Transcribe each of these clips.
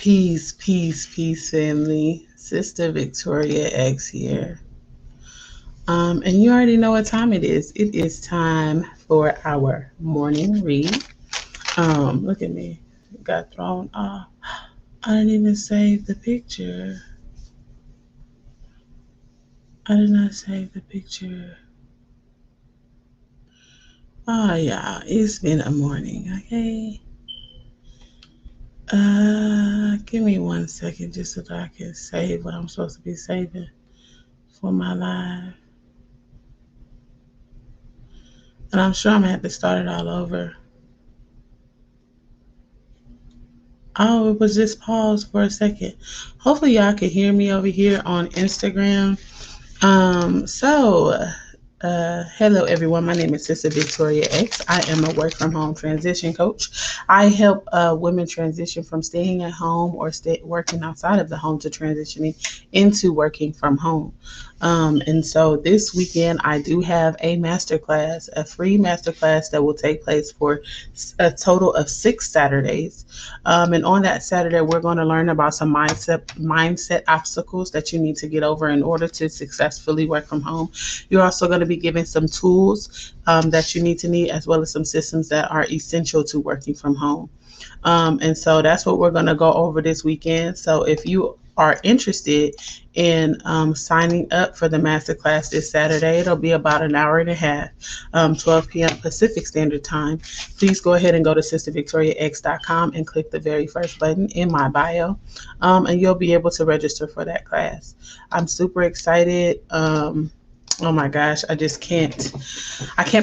Peace, peace, peace, family. Sister Victoria X here. And you already know what time it is. It is time for our morning read. Look at me. Got thrown off. I didn't even save the picture. I did not save the picture. Oh yeah, it's been a morning, okay? Give me 1 second just so that I can save what I'm supposed to be saving for my live. And I'm sure I'm gonna have to start it all over. Oh, it was just paused for a second. Hopefully y'all can hear me over here on Instagram. Hello everyone. My name is Sister Victoria X. I am a work from home transition coach. I help women transition from staying at home or working outside of the home to transitioning into working from home. And so this weekend I do have a masterclass, a free masterclass that will take place for a total of 6 Saturdays. And on that Saturday, we're going to learn about some mindset obstacles that you need to get over in order to successfully work from home. You're also going to be given some tools that you need, as well as some systems that are essential to working from home. And so that's what we're going to go over this weekend. So if you are interested in signing up for the masterclass this Saturday, it'll be about an hour and a half, 12 p.m. Pacific Standard Time. Please go ahead and go to sistervictoriax.com and click the very first button in my bio, and you'll be able to register for that class. I'm super excited. Oh my gosh, I can't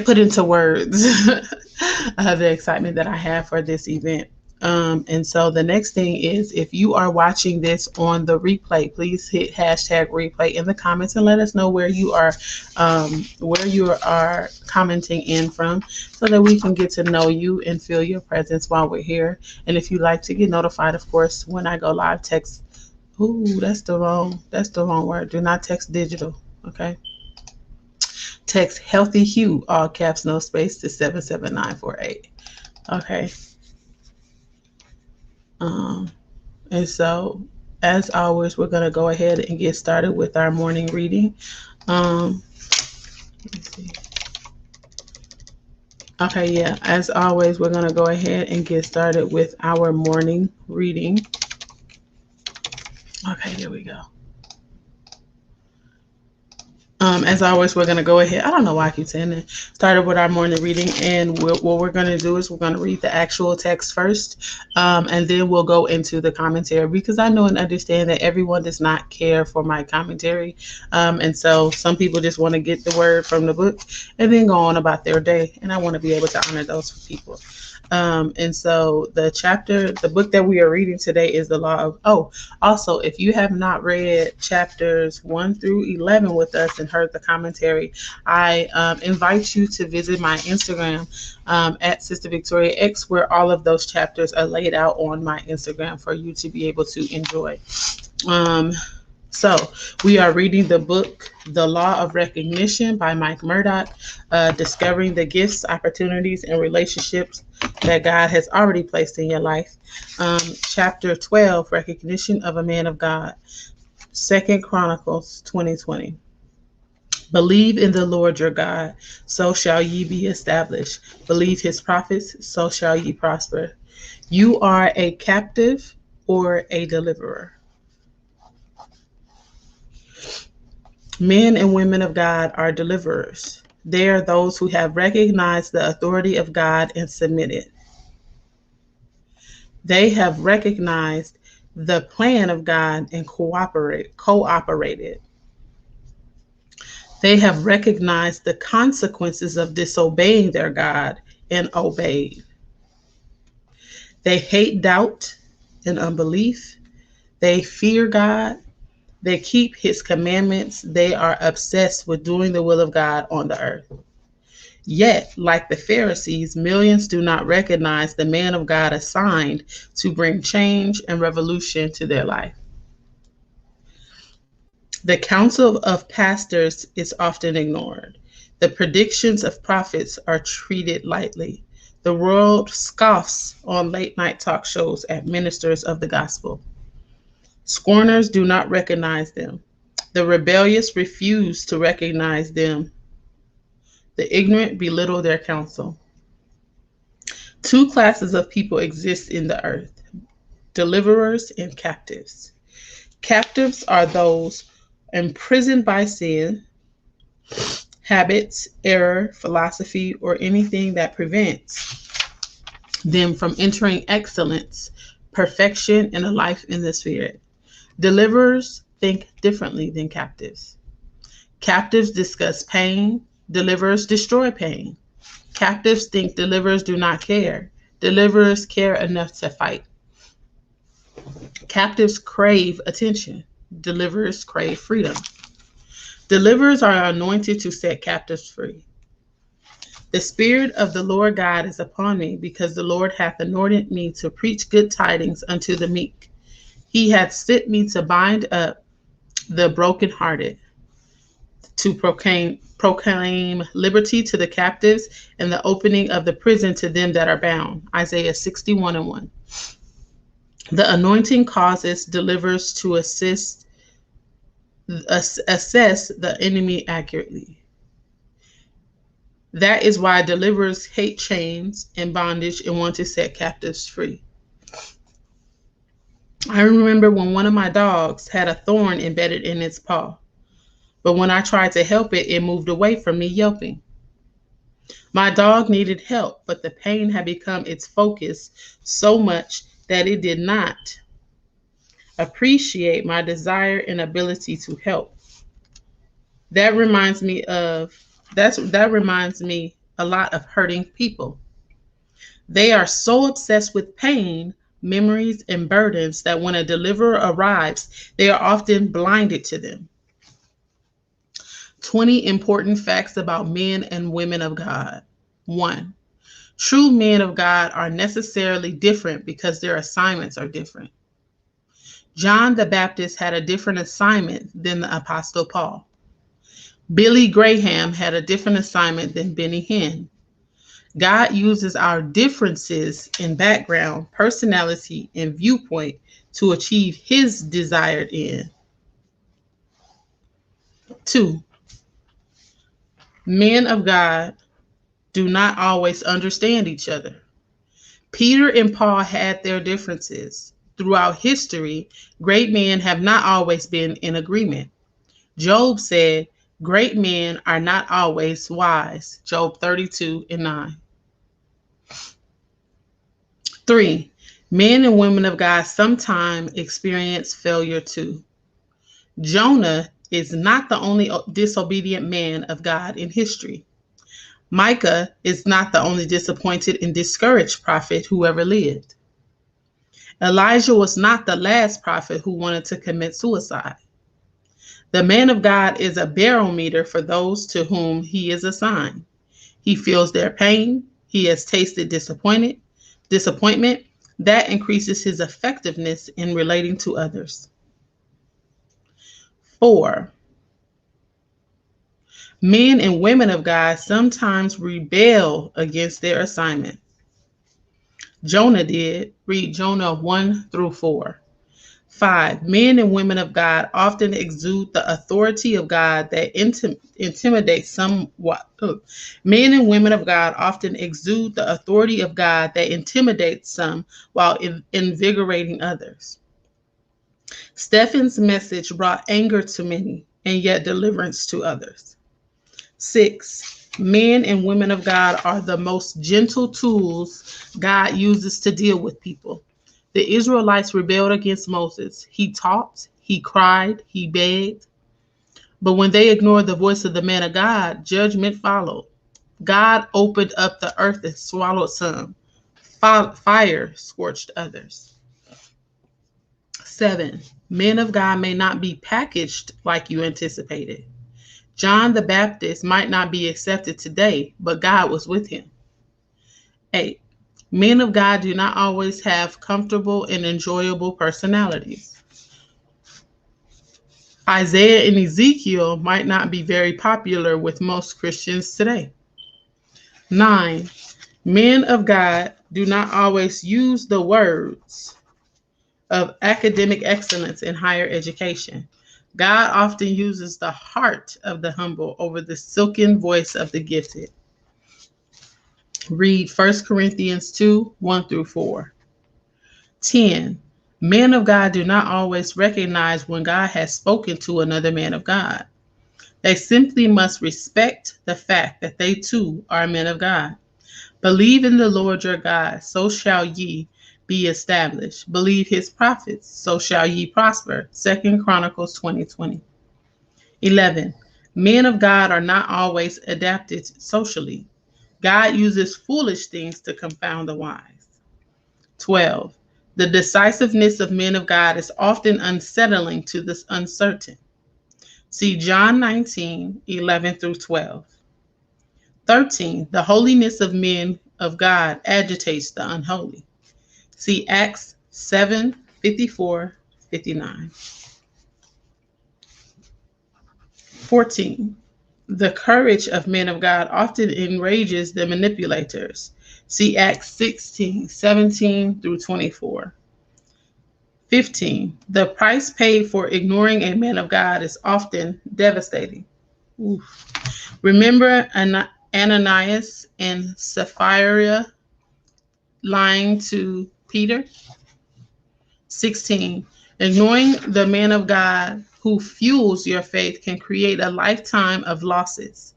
put into words the excitement that I have for this event. And so the next thing is, if you are watching this on the replay, please hit hashtag replay in the comments and let us know where you are commenting in from, so that we can get to know you and feel your presence while we're here. And if you'd like to get notified, of course, when I go live, text. Ooh, that's the wrong word. Do not text digital. Okay. Text Healthy Hue, all caps, no space, to 77948. Okay. And so, as always, we're going to go ahead and get started with our morning reading. Let's see. Okay, yeah. As always, we're going to go ahead and get started with our morning reading. Okay, here we go. As always, we're going to go ahead. I don't know why I keep saying that. Started with our morning reading. And what we're going to do is we're going to read the actual text first. And then we'll go into the commentary, because I know and understand that everyone does not care for my commentary. And so some people just want to get the word from the book and then go on about their day. And I want to be able to honor those people. And so the book that we are reading today is the Law of, also, if you have not read chapters 1 through 11 with us and heard the commentary, I invite you to visit my Instagram at Sister Victoria X, where all of those chapters are laid out on my Instagram for you to be able to enjoy. So we are reading the book, The Law of Recognition by Mike Murdock, discovering the gifts, opportunities, and relationships that God has already placed in your life. Chapter 12, Recognition of a Man of God, 2 Chronicles 20:20. Believe in the Lord your God, so shall ye be established. Believe his prophets, so shall ye prosper. You are a captive or a deliverer. Men and women of God are deliverers. They are those who have recognized the authority of God and submitted. They have recognized the plan of God and cooperated. They have recognized the consequences of disobeying their God and obeyed. They hate doubt and unbelief. They fear God. They keep his commandments. They are obsessed with doing the will of God on the earth. Yet, like the Pharisees, millions do not recognize the man of God assigned to bring change and revolution to their life. The counsel of pastors is often ignored. The predictions of prophets are treated lightly. The world scoffs on late night talk shows at ministers of the gospel. Scorners do not recognize them. The rebellious refuse to recognize them. The ignorant belittle their counsel. Two classes of people exist in the earth: deliverers and captives. Captives are those imprisoned by sin, habits, error, philosophy, or anything that prevents them from entering excellence, perfection, and a life in the Spirit. Deliverers think differently than captives. Captives discuss pain, deliverers destroy pain. Captives think deliverers do not care. Deliverers care enough to fight. Captives crave attention. Deliverers crave freedom. Deliverers are anointed to set captives free. The Spirit of the Lord God is upon me, because the Lord hath anointed me to preach good tidings unto the meek. He hath sent me to bind up the brokenhearted, to proclaim liberty to the captives, and the opening of the prison to them that are bound. Isaiah 61:1. The anointing causes deliverers to assess the enemy accurately. That is why deliverers hate chains and bondage and want to set captives free. I remember when one of my dogs had a thorn embedded in its paw, but when I tried to help it, it moved away from me, yelping. My dog needed help, but the pain had become its focus so much that it did not appreciate my desire and ability to help. That reminds me a lot of hurting people. They are so obsessed with pain, memories, and burdens that when a deliverer arrives, they are often blinded to them. 20 important facts about men and women of God. 1. True men of God are necessarily different because their assignments are different. John the Baptist had a different assignment than the Apostle Paul. Billy Graham had a different assignment than Benny Hinn. God uses our differences in background, personality, and viewpoint to achieve his desired end. 2. Men of God do not always understand each other. Peter and Paul had their differences. Throughout history, great men have not always been in agreement. Job said, "Great men are not always wise." Job 32:9. 3. Men and women of God sometimes experience failure too. Jonah is not the only disobedient man of God in history. Micah is not the only disappointed and discouraged prophet who ever lived. Elijah was not the last prophet who wanted to commit suicide. The man of God is a barometer for those to whom he is assigned. He feels their pain. He has tasted disappointment. That increases his effectiveness in relating to others. 4. Men and women of God sometimes rebel against their assignment. Jonah did. Read Jonah 1-4. 5. Men and women of God often exude the authority of God that intimidates somewhat. Men and women of God often exude the authority of God that intimidates some while invigorating others. Stephen's message brought anger to many and yet deliverance to others. 6. Men and women of God are the most gentle tools God uses to deal with people. The Israelites rebelled against Moses. He talked, he cried, he begged. But when they ignored the voice of the man of God, judgment followed. God opened up the earth and swallowed some. Fire scorched others. 7. Men of God may not be packaged like you anticipated. John the Baptist might not be accepted today, but God was with him. 8. Men of God do not always have comfortable and enjoyable personalities. Isaiah and Ezekiel might not be very popular with most Christians today. 9. Men of God do not always use the words of academic excellence in higher education. God often uses the heart of the humble over the silken voice of the gifted. Read 1 Corinthians 2 1 through 4. 10. Men of God do not always recognize when God has spoken to another man of God. They simply must respect the fact that they too are men of God. Believe in the Lord your God, so shall ye be established. Believe his prophets, so shall ye prosper. 2 Chronicles 20:20. 11. Men of God are not always adapted socially. God uses foolish things to confound the wise. 12. The decisiveness of men of God is often unsettling to the uncertain. See John 19:11 through 12. 13. The holiness of men of God agitates the unholy. See Acts 7:54-59. 14. The courage of men of God often enrages the manipulators. See Acts 16:17 through 24. 15. The price paid for ignoring a man of God is often devastating. Oof. Remember Ananias and Sapphira lying to Peter? 16. Ignoring the man of God who fuels your faith can create a lifetime of losses.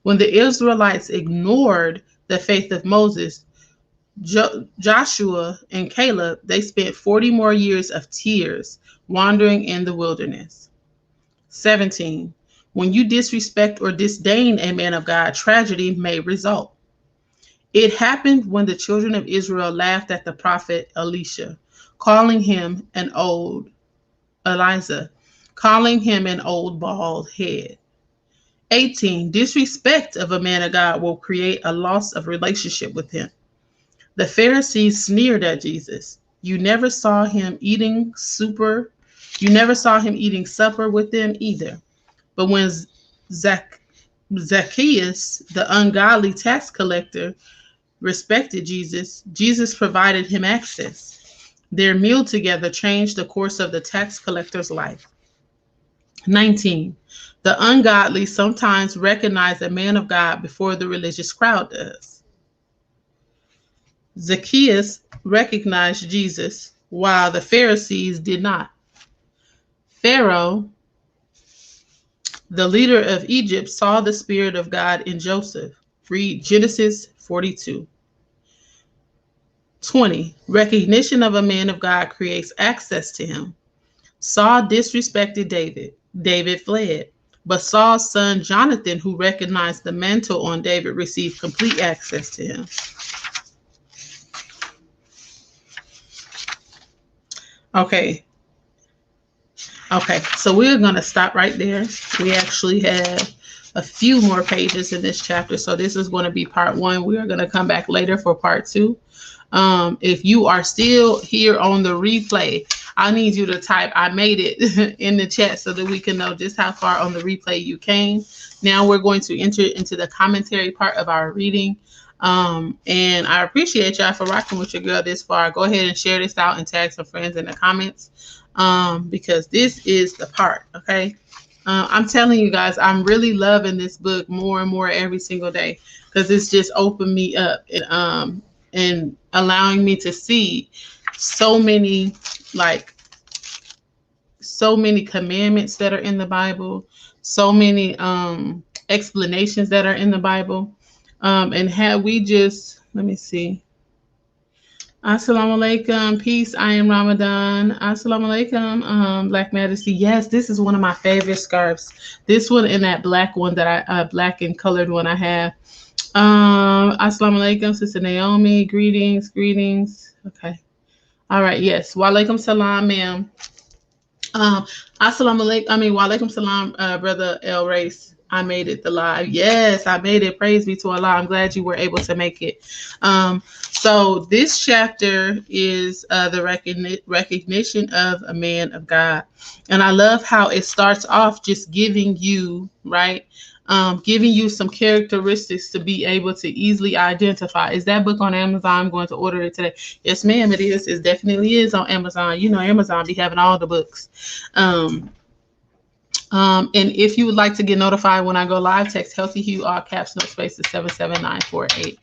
When the Israelites ignored the faith of Moses, Joshua and Caleb, they spent 40 more years of tears wandering in the wilderness. 17. When you disrespect or disdain a man of God, tragedy may result. It happened when the children of Israel laughed at the prophet Elisha, calling him an old bald head. 18. Disrespect of a man of God will create a loss of relationship with him. The Pharisees sneered at Jesus. You never saw him eating supper with them either. But when Zacchaeus, the ungodly tax collector, respected Jesus, Jesus provided him access. Their meal together changed the course of the tax collector's life. 19. The ungodly sometimes recognize a man of God before the religious crowd does. Zacchaeus recognized Jesus while the Pharisees did not. Pharaoh, the leader of Egypt, saw the Spirit of God in Joseph. Read Genesis 42. 20. Recognition of a man of God creates access to him. Saul disrespected David. David fled. But Saul's son Jonathan, who recognized the mantle on David, received complete access to him. Okay, so we're going to stop right there. We actually have a few more pages in this chapter, so this is going to be part 1. We are going to come back later for part 2. If you are still here on the replay, I need you to type "I made it" in the chat so that we can know just how far on the replay you came. Now we're going to enter into the commentary part of our reading. And I appreciate y'all for rocking with your girl this far. Go ahead and share this out and tag some friends in the comments, because this is the part, okay? I'm telling you guys, I'm really loving this book more and more every single day, because it's just opened me up and allowing me to see so many commandments that are in the Bible, so many explanations that are in the Bible. And had we just, let me see. Assalamu alaikum, peace. I am Ramadan. Assalamu alaikum, Black Majesty. Yes, this is one of my favorite scarves. This one and that black one that black and colored one I have. Assalamu alaikum, Sister Naomi. Greetings. Okay. All right. Yes. Wa alaikum salam, ma'am. Assalamu alaikum. Wa alaikum salam, Brother El Race. I made it the live. Yes, I made it. Praise be to Allah. I'm glad you were able to make it. So this chapter is the recognition of a man of God. And I love how it starts off just giving you, right, Giving you some characteristics to be able to easily identify. Is that book on Amazon? I'm going to order it today. Yes, ma'am, it is. It definitely is on Amazon. You know, Amazon be having all the books. And if you would like to get notified when I go live, text Healthy Hue, all caps, no spaces, 77948.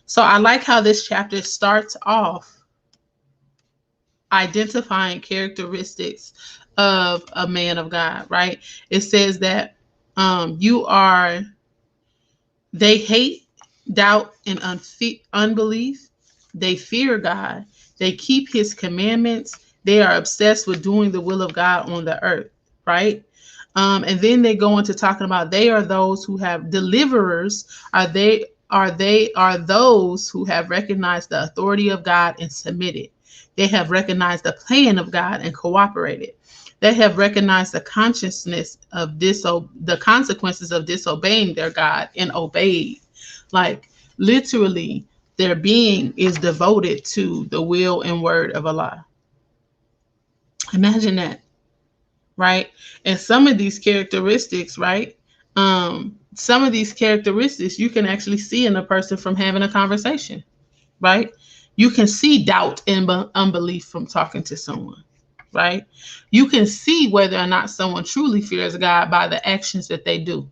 So I like how this chapter starts off identifying characteristics of a man of God, right? It says that they hate doubt and unbelief. They fear God. They keep his commandments. They are obsessed with doing the will of God on the earth, right? And then they go into talking about they are those who have deliverers. Are those who have recognized the authority of God and submitted. They have recognized the plan of God and cooperated. They have recognized the the consequences of disobeying their God and obeyed. Like literally, their being is devoted to the will and word of Allah. Imagine that, right? And some of these characteristics, right? Some of these characteristics you can actually see in a person from having a conversation, right? You can see doubt and unbelief from talking to someone, right? You can see whether or not someone truly fears God by the actions that they do,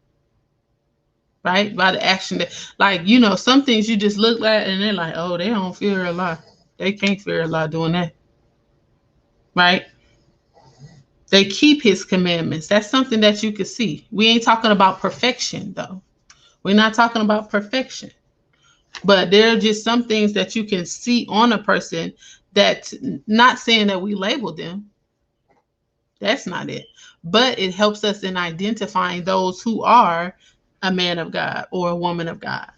right? By the action that, like, you know, some things you just look at and they're like, oh, they don't fear Allah. They can't fear Allah doing that, right? They keep his commandments. That's something that you can see. We ain't talking about perfection, though. We're not talking about perfection. But there are just some things that you can see on a person that's not saying that we label them. That's not it. But it helps us in identifying those who are a man of God or a woman of God.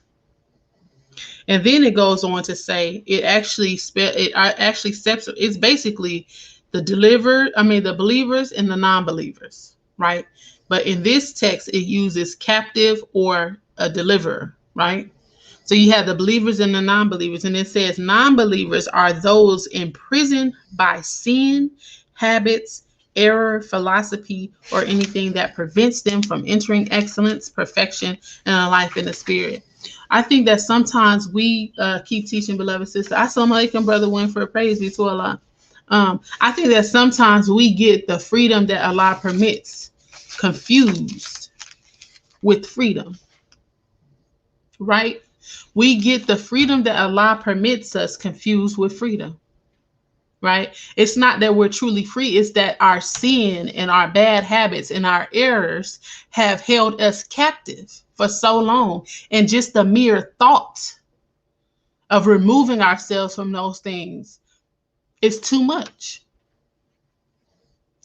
And then it goes on to say it's basically the believers and the non-believers, right? But in this text, it uses captive or a deliverer, right? So you have the believers and the non-believers, and it says non-believers are those imprisoned by sin, habits, error, philosophy, or anything that prevents them from entering excellence, perfection, and a life in the spirit. I think that sometimes we keep teaching, beloved sister. Assalamu alaikum, brother Winford. Praise be to Allah. I think that sometimes we get the freedom that Allah permits confused with freedom, right? We get the freedom that Allah permits us confused with freedom, right? It's not that we're truly free. It's that our sin and our bad habits and our errors have held us captive for so long. And just the mere thought of removing ourselves from those things is too much.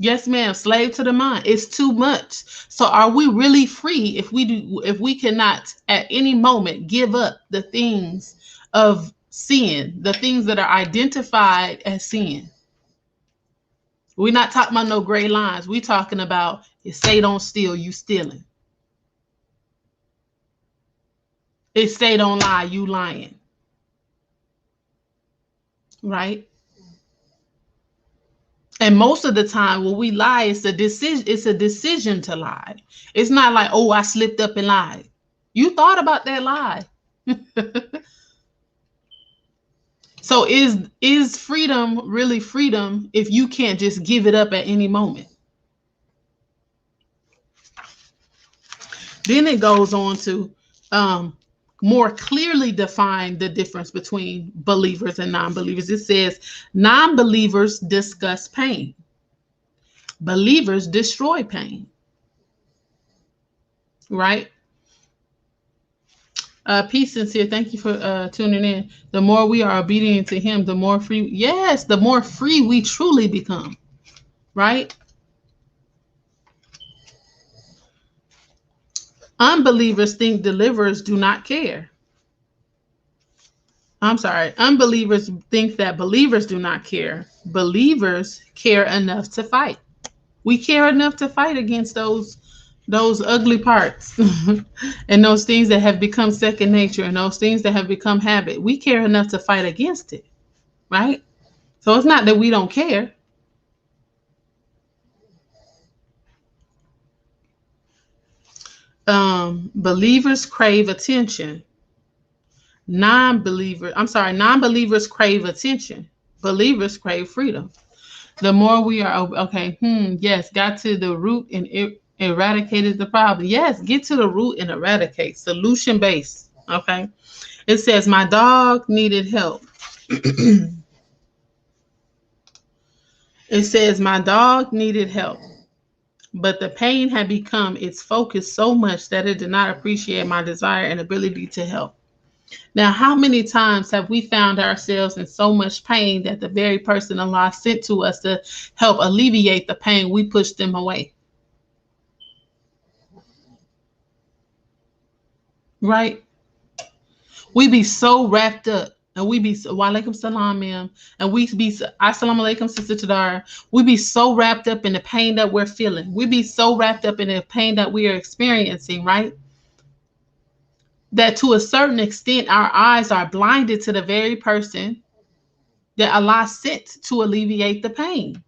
Yes, ma'am. Slave to the mind. It's too much. So are we really free if we cannot at any moment give up the things of sin, the things that are identified as sin? We're not talking about no gray lines. We're talking about if say don't steal, you stealing. If say don't lie, you lying. Right? And most of the time when we lie, it's a decision to lie. It's not like, oh, I slipped up and lied. You thought about that lie. So is freedom really freedom if you can't just give it up at any moment? Then it goes on to more clearly define the difference between believers and non-believers. It says non-believers discuss pain. Believers destroy pain. Right? Peace sincere. Thank you for tuning in. The more we are obedient to him, the more free. Yes, the more free we truly become. Right? Unbelievers think deliverers do not care. I'm sorry. Unbelievers think that believers do not care. Believers care enough to fight. We care enough to fight against those ugly parts and those things that have become second nature and those things that have become habit. We care enough to fight against it, right? So it's not that we don't care. Believers crave attention. Non-believers crave attention. Believers crave freedom. The more we are okay, yes, got to the root and eradicated the problem. Yes, get to the root and eradicate. Solution based. Okay. It says my dog needed help. It says my dog needed help, but the pain had become its focus so much that it did not appreciate my desire and ability to help. Now, how many times have we found ourselves in so much pain that the very person Allah sent to us to help alleviate the pain, we pushed them away? Right? We be so wrapped up, and we be wa alaikum salam, ma'am, and we be assalamu alaikum, sister Tadara. We be so wrapped up in the pain that we're feeling. We be so wrapped up in the pain that we are experiencing, right? That to a certain extent, our eyes are blinded to the very person that Allah sent to alleviate the pain.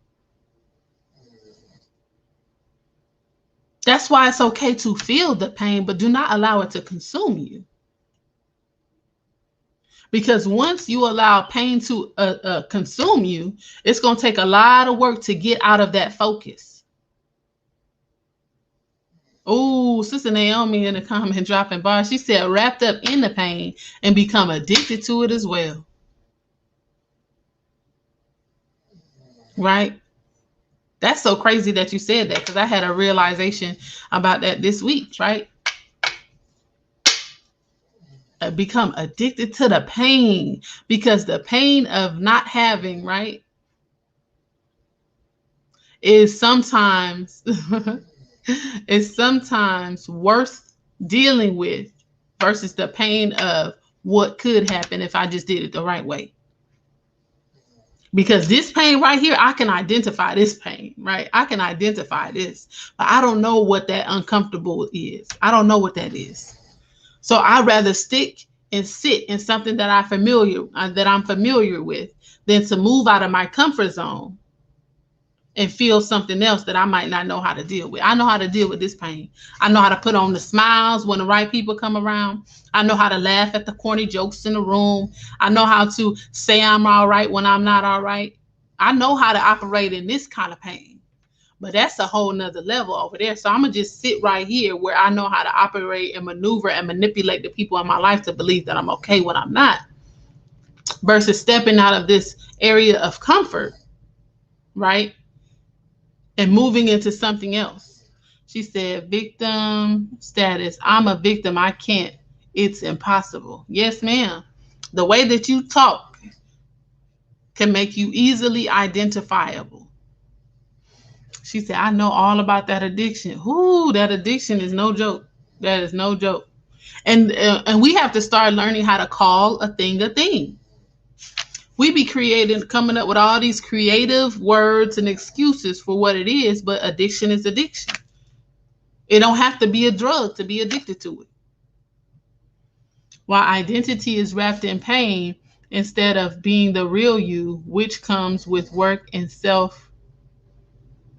That's why it's okay to feel the pain, but do not allow it to consume you. Because once you allow pain to consume you, it's going to take a lot of work to get out of that focus. Oh, Sister Naomi in the comment dropping bars. She said, wrapped up in the pain and become addicted to it as well. Right? That's so crazy that you said that, because I had a realization about that this week, right? Become addicted to the pain, because the pain of not having, right, is sometimes worth dealing with versus the pain of what could happen if I just did it the right way. Because this pain right here, I can identify this pain, right? I can identify this, but I don't know what that uncomfortable is. I don't know what that is. So I'd rather stick and sit in something that I'm familiar with than to move out of my comfort zone and feel something else that I might not know how to deal with. I know how to deal with this pain. I know how to put on the smiles when the right people come around. I know how to laugh at the corny jokes in the room. I know how to say I'm all right when I'm not all right. I know how to operate in this kind of pain. But that's a whole nother level over there. So I'm going to just sit right here where I know how to operate and maneuver and manipulate the people in my life to believe that I'm okay when I'm not. Versus stepping out of this area of comfort, right? And moving into something else. She said, victim status. I'm a victim. I can't. It's impossible. Yes, ma'am. The way that you talk can make you easily identifiable. She said, I know all about that addiction. Ooh, that addiction is no joke. That is no joke. And we have to start learning how to call a thing a thing. We be coming up with all these creative words and excuses for what it is, but addiction is addiction. It don't have to be a drug to be addicted to it. While identity is wrapped in pain, instead of being the real you, which comes with work and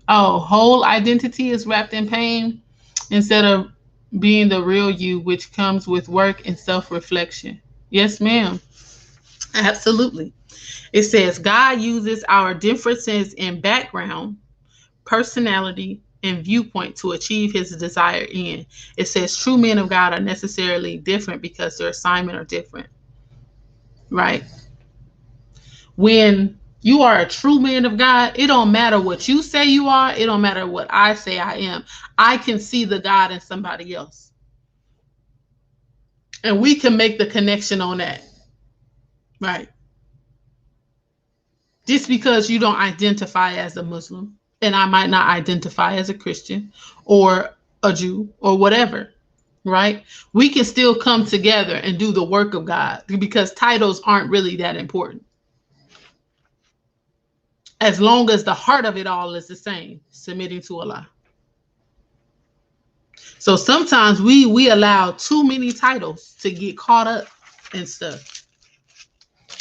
whole identity is wrapped in pain instead of being the real you, which comes with work and self-reflection. Yes, ma'am. Absolutely. It says God uses our differences in background, personality, and viewpoint to achieve his desired end. It says true men of God are necessarily different because their assignment are different. Right? When you are a true man of God, it don't matter what you say you are. It don't matter what I say I am. I can see the God in somebody else. And we can make the connection on that. Right? Just because you don't identify as a Muslim, and I might not identify as a Christian or a Jew or whatever, right? We can still come together and do the work of God, because titles aren't really that important. As long as the heart of it all is the same, submitting to Allah. So sometimes we allow too many titles to get caught up in stuff.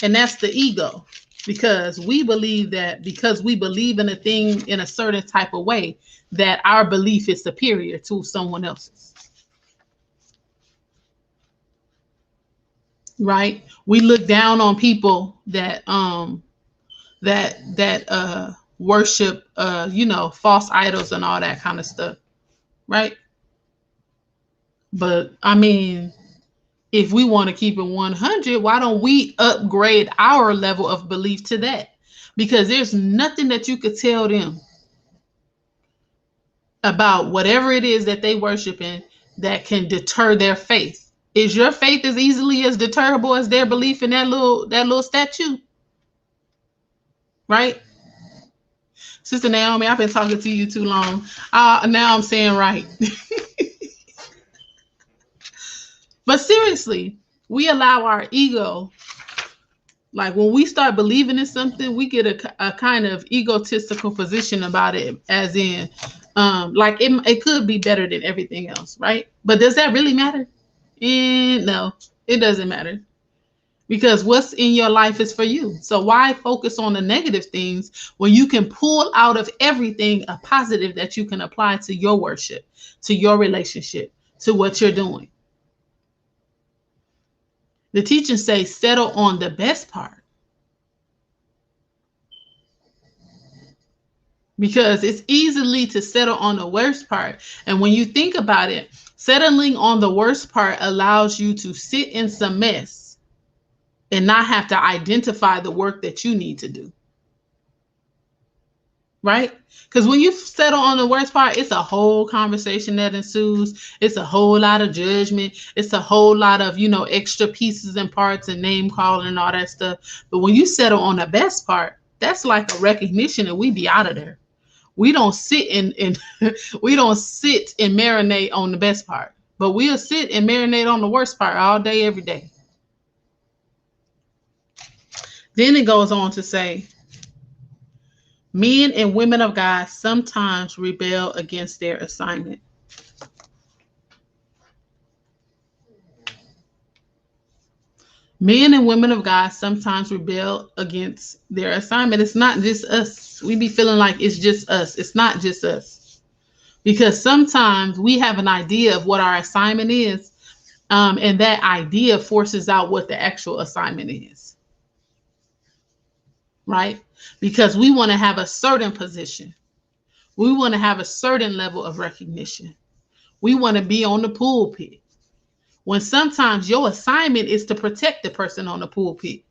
And that's the ego. Because we believe that because we believe in a thing in a certain type of way, that our belief is superior to someone else's. right? We look down on people that worship false idols and all that kind of stuff, right? But I mean, if we want to keep it 100, why don't we upgrade our level of belief to that? Because there's nothing that you could tell them about whatever it is that they worship in that can deter their faith. Is your faith as easily as deterrable as their belief in that little statue? Right? Sister Naomi, I've been talking to you too long. Now I'm saying right. But seriously, we allow our ego, like when we start believing in something, we get a kind of egotistical position about it, as in, like it could be better than everything else, right? But does that really matter? No, it doesn't matter. Because what's in your life is for you. So why focus on the negative things when you can pull out of everything a positive that you can apply to your worship, to your relationship, to what you're doing? The teachings say settle on the best part. Because it's easily to settle on the worst part. And when you think about it, settling on the worst part allows you to sit in some mess and not have to identify the work that you need to do. Right? Because when you settle on the worst part, it's a whole conversation that ensues. It's a whole lot of judgment. It's a whole lot of, extra pieces and parts and name calling and all that stuff. But when you settle on the best part, that's like a recognition that we be out of there. We don't sit and we don't sit and marinate on the best part, but we'll sit and marinate on the worst part all day, every day. Then it goes on to say, men and women of God sometimes rebel against their assignment. Men and women of God sometimes rebel against their assignment. It's not just us. We be feeling like it's just us. It's not just us. Because sometimes we have an idea of what our assignment is, and that idea forces out what the actual assignment is. Right? Because we want to have a certain position. We want to have a certain level of recognition. We want to be on the pulpit. When sometimes your assignment is to protect the person on the pulpit.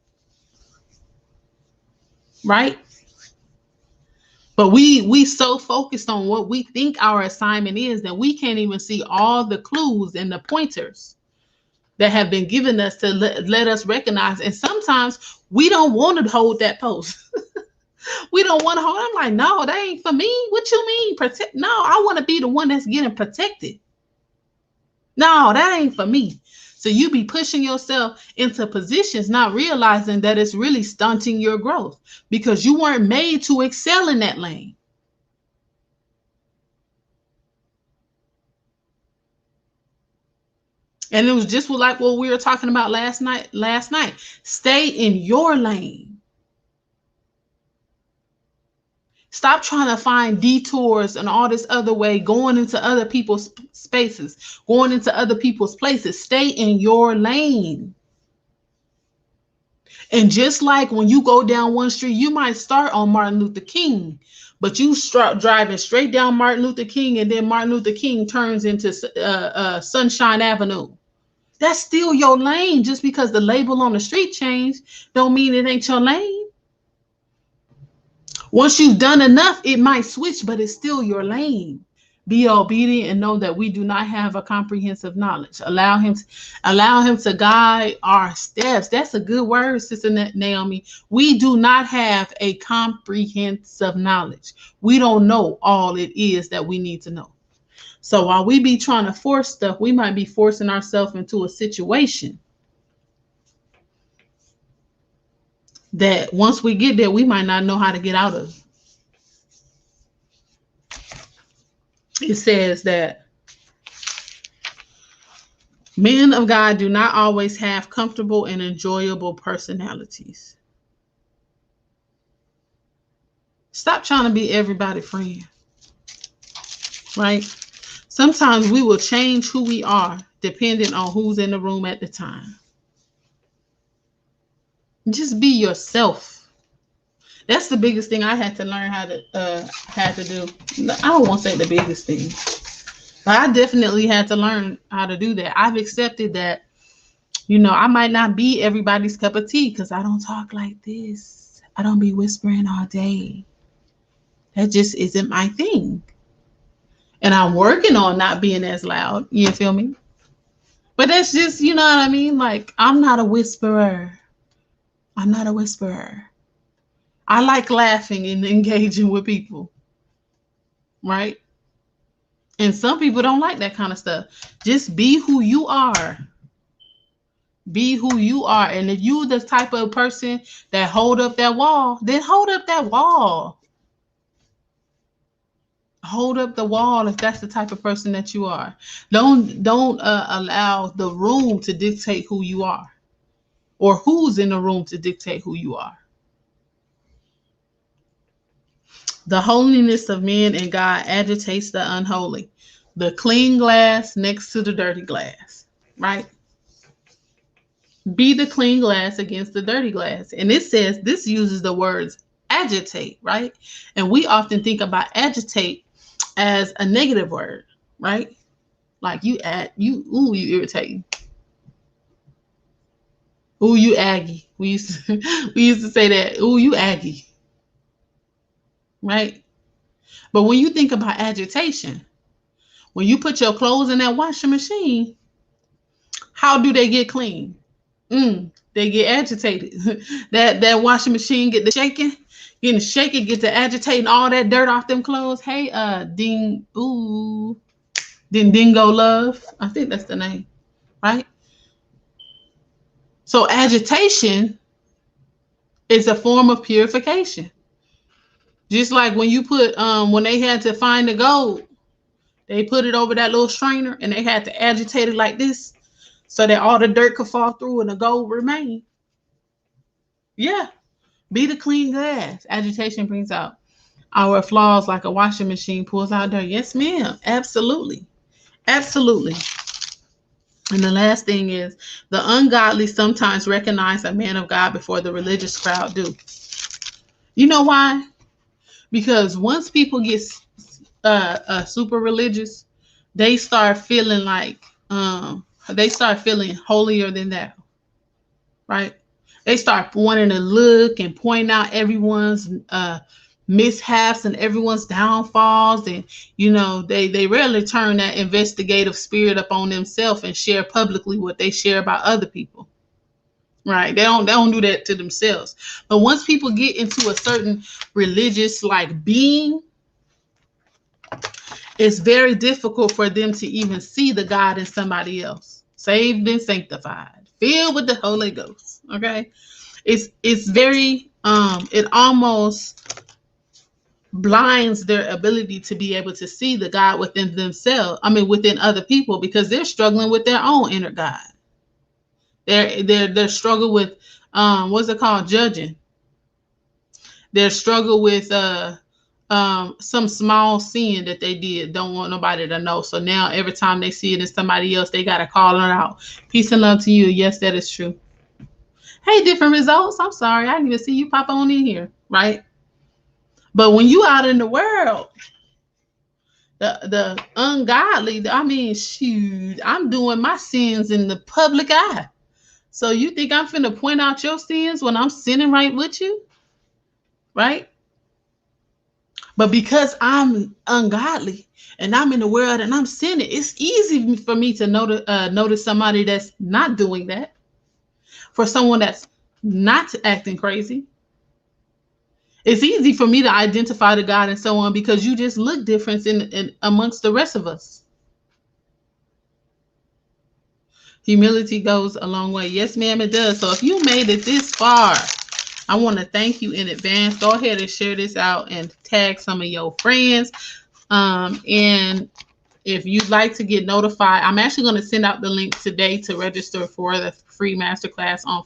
Right? But we so focused on what we think our assignment is that we can't even see all the clues and the pointers that have been given us to let us recognize. And sometimes we don't want to hold that post. We don't want to hold. I'm like, no, that ain't for me. What you mean? Protect? No, I want to be the one that's getting protected. No, that ain't for me. So you be pushing yourself into positions, not realizing that it's really stunting your growth because you weren't made to excel in that lane. And it was just like what we were talking about last night. Stay in your lane. Stop trying to find detours and all this other way, going into other people's spaces, going into other people's places. Stay in your lane. And just like when you go down one street, you might start on Martin Luther King, but you start driving straight down Martin Luther King, and then Martin Luther King turns into Sunshine Avenue. That's still your lane. Just because the label on the street changed, don't mean it ain't your lane. Once you've done enough, it might switch, but it's still your lane. Be obedient and know that we do not have a comprehensive knowledge. Allow him to guide our steps. That's a good word, Sister Naomi. We do not have a comprehensive knowledge. We don't know all it is that we need to know. So while we be trying to force stuff, we might be forcing ourselves into a situation that once we get there, we might not know how to get out of. It says that men of God do not always have comfortable and enjoyable personalities. Stop trying to be everybody's friend. Right? Sometimes we will change who we are depending on who's in the room at the time. Just be yourself. That's the biggest thing I had to learn how to do. I don't want to say the biggest thing, but I definitely had to learn how to do that. I've accepted that, I might not be everybody's cup of tea because I don't talk like this. I don't be whispering all day. That just isn't my thing. And I'm working on not being as loud. You feel me? But that's just, you know what I mean? Like, I'm not a whisperer. I'm not a whisperer. I like laughing and engaging with people, right? And some people don't like that kind of stuff. Just be who you are. Be who you are. And if you're the type of person that hold up that wall, then hold up that wall. Hold up the wall if that's the type of person that you are. Don't allow the room to dictate who you are, or who's in the room to dictate who you are. The holiness of men and God agitates the unholy. The clean glass next to the dirty glass, right? Be the clean glass against the dirty glass. And it says, this uses the words agitate, right? And we often think about agitate as a negative word, right? Like you irritating. Ooh, you Aggie. We used to say that. Ooh, you Aggie. Right? But when you think about agitation, when you put your clothes in that washing machine, how do they get clean? They get agitated. that washing machine get the shaking, get to agitating all that dirt off them clothes. Hey, Dingo Love. I think that's the name, right? So agitation is a form of purification. Just like when you put when they had to find the gold, they put it over that little strainer and they had to agitate it like this so that all the dirt could fall through and the gold remain. Yeah. Be the clean glass. Agitation brings out our flaws like a washing machine pulls out dirt. Yes, ma'am. Absolutely. Absolutely. And the last thing is, the ungodly sometimes recognize a man of God before the religious crowd do. You know why? Because once people get super religious, they start feeling like they start feeling holier than thou, right? They start wanting to look and point out everyone's mishaps and everyone's downfalls, and they rarely turn that investigative spirit up on themselves and share publicly what they share about other people. Right? They don't do that to themselves. But once people get into a certain religious like being, it's very difficult for them to even see the God in somebody else. Saved and sanctified, filled with the Holy Ghost. Okay? It's very it almost blinds their ability to be able to see the God within themselves. Within other people, because they're struggling with their own inner God. They're struggle with what's it called? Judging. They're struggle with some small sin that they did, don't want nobody to know. So now every time they see it in somebody else, they gotta call it out. Peace and love to you. Yes, that is true. Hey, different results. I'm sorry, I didn't even see you pop on in here, right? But when you out in the world, the ungodly, shoot, I'm doing my sins in the public eye. So you think I'm finna point out your sins when I'm sinning right with you? Right? But because I'm ungodly and I'm in the world and I'm sinning, it's easy for me to notice somebody that's not doing that. For someone that's not acting crazy. It's easy for me to identify the God in someone because you just look different in amongst the rest of us. Humility goes a long way. Yes, ma'am, it does. So if you made it this far, I want to thank you in advance. Go ahead and share this out and tag some of your friends. And if you'd like to get notified, I'm actually going to send out the link today to register for the free masterclass on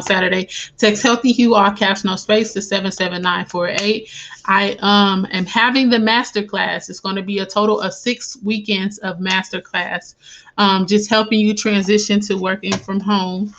Saturday. Text Healthy Hue, all caps, no space, to 77948. I am having the masterclass. It's going to be a total of 6 weekends of masterclass, just helping you transition to working from home.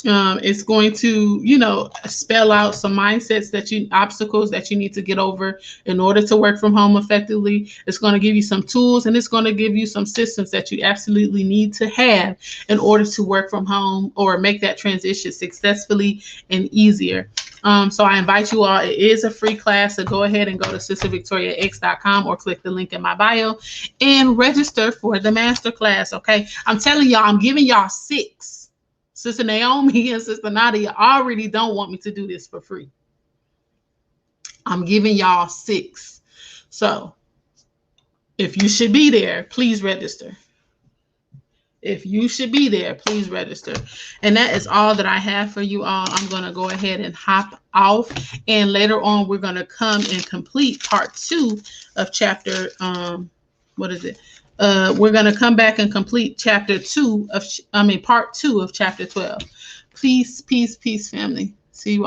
It's going to, spell out some mindsets obstacles that you need to get over in order to work from home effectively. It's going to give you some tools, and it's going to give you some systems that you absolutely need to have in order to work from home or make that transition successfully and easier. So I invite you all. It is a free class, so go ahead and go to sistervictoriax.com or click the link in my bio and register for the master class. Okay, I'm telling y'all, I'm giving y'all 6. Sister Naomi and Sister Nadia already don't want me to do this for free. I'm giving y'all 6. So if you should be there, please register. If you should be there, please register. And that is all that I have for you all. I'm going to go ahead and hop off. And later on, we're going to come and complete part 2 of chapter, what is it? We're going to come back and complete part 2 of chapter 12. Peace, peace, peace, family. See you all.